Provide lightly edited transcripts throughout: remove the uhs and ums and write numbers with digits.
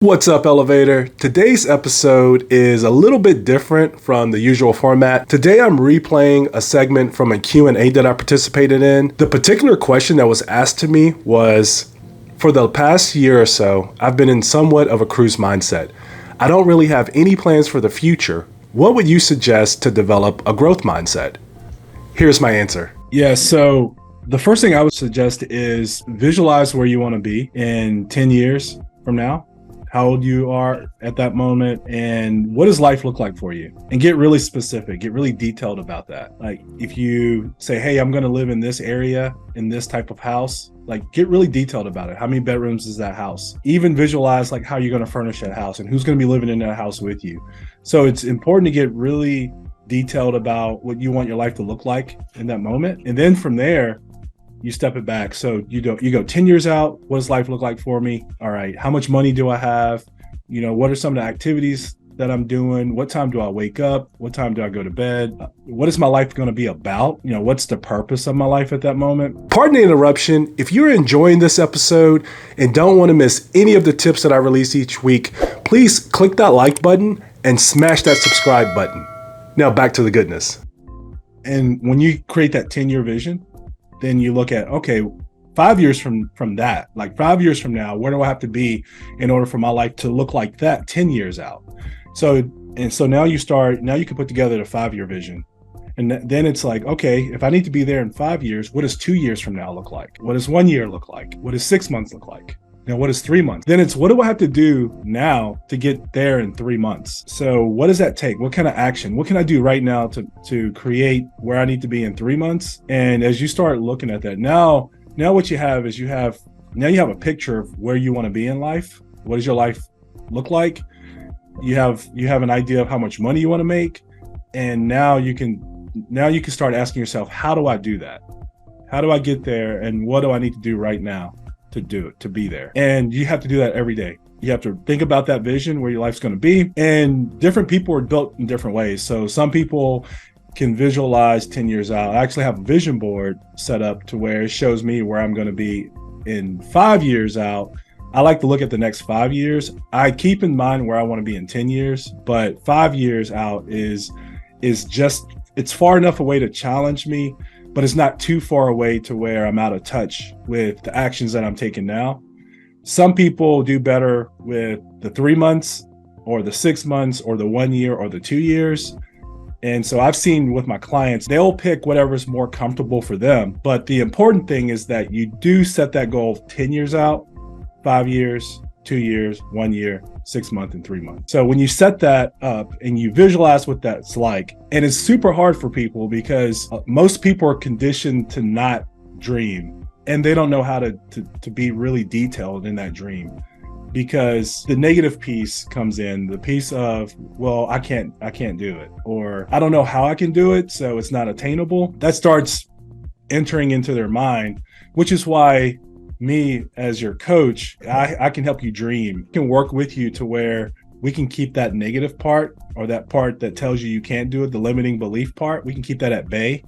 What's up, Elevator? Today's episode is a little bit different from the usual format. Today I'm replaying a segment from a Q&A that I participated in. The particular question that was asked to me was, for the past year or so, I've been in somewhat of a cruise mindset. I don't really have any plans for the future. What would you suggest to develop a growth mindset? Here's my answer. Yeah, so the first thing I would suggest is visualize where you want to be in 10 years from now. How old you are at that moment, and what does life look like for you? And get really specific, get really detailed about that. Like if you say, hey, I'm going to live in this area, in this type of house, like get really detailed about it. How many bedrooms is that house? Even visualize like how you're going to furnish that house and who's going to be living in that house with you. So it's important to get really detailed about what you want your life to look like in that moment. And then from there, you step it back. So you go 10 years out. What does life look like for me? All right. How much money do I have? What are some of the activities that I'm doing? What time do I wake up? What time do I go to bed? What is my life going to be about? What's the purpose of my life at that moment? Pardon the interruption. If you're enjoying this episode and don't want to miss any of the tips that I release each week, please click that like button and smash that subscribe button. Now back to the goodness. And when you create that 10-year vision, then you look at, okay, 5 years from that, like 5 years from now, where do I have to be in order for my life to look like that 10 years out? So now you can put together the 5-year vision. And then it's like, okay, if I need to be there in 5 years, what does 2 years from now look like? What does 1 year look like? What does 6 months look like? What is 3 months? Then it's, what do I have to do now to get there in 3 months? So what does that take? What kind of action? What can I do right now to create where I need to be in 3 months? And as you start looking at that, now what you have is you have a picture of where you want to be in life. What does your life look like? You have an idea of how much money you want to make. And now you can start asking yourself, how do I do that? How do I get there? And what do I need to do right now to be there? And you have to do that every day. You have to think about that vision, where your life's going to be. And different people are built in different ways. So some people can visualize 10 years out. I actually have a vision board set up to where it shows me where I'm going to be in 5 years out. I like to look at the next 5 years. I keep in mind where I want to be in 10 years, but 5 years out is just, it's far enough away to challenge me, but it's not too far away to where I'm out of touch with the actions that I'm taking now. Some people do better with the 3 months or the 6 months or the 1 year or the 2 years. And so I've seen with my clients, they'll pick whatever's more comfortable for them. But the important thing is that you do set that goal of 10 years out, 5 years, 2 years, 1 year, 6 months, and 3 months. So when you set that up and you visualize what that's like, and it's super hard for people because most people are conditioned to not dream, and they don't know how to be really detailed in that dream, because the negative piece comes in, the piece of, well, I can't do it, or I don't know how I can do it, so it's not attainable. That starts entering into their mind, which is why me as your coach, I can help you dream. I can work with you to where we can keep that negative part, or that part that tells you can't do it, the limiting belief part, we can keep that at bay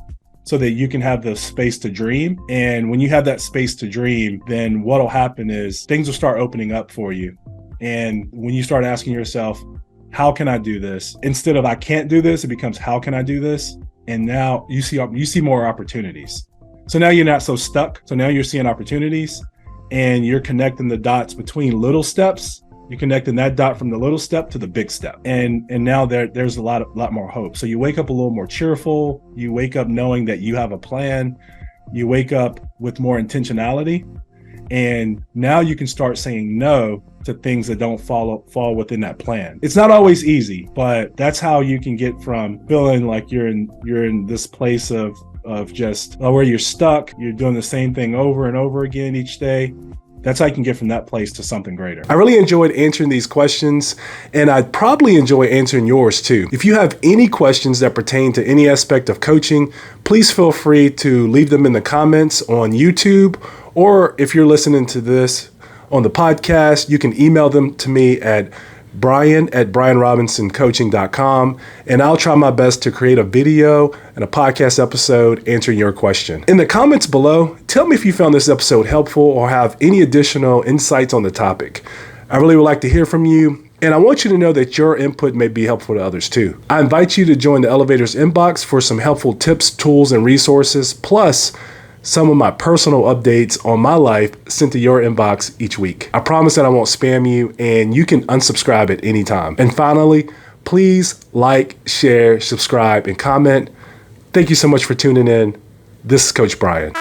so that you can have the space to dream. And when you have that space to dream, then what'll happen is things will start opening up for you. And when you start asking yourself, how can I do this? Instead of I can't do this, it becomes how can I do this? And now you see more opportunities. So now you're not so stuck. So now you're seeing opportunities and you're connecting the dots between little steps. You're connecting that dot from the little step to the big step. And now there's a lot more hope. So you wake up a little more cheerful. You wake up knowing that you have a plan. You wake up with more intentionality. And now you can start saying no to things that don't fall within that plan. It's not always easy, but that's how you can get from feeling like you're in this place of just where you're stuck, you're doing the same thing over and over again each day. That's how you can get from that place to something greater. I really enjoyed answering these questions, and I'd probably enjoy answering yours too. If you have any questions that pertain to any aspect of coaching, please feel free to leave them in the comments on YouTube, or if you're listening to this on the podcast, you can email them to me at brian@brianrobinsoncoaching.com, and I'll try my best to create a video and a podcast episode answering your question. In the comments below, tell me if you found this episode helpful or have any additional insights on the topic. I really would like to hear from you, and I want you to know that your input may be helpful to others too. I invite you to join the Elevators inbox for some helpful tips, tools, and resources, plus some of my personal updates on my life sent to your inbox each week. I promise that I won't spam you, and you can unsubscribe at any time. And finally, please like, share, subscribe, and comment. Thank you so much for tuning in. This is Coach Brian.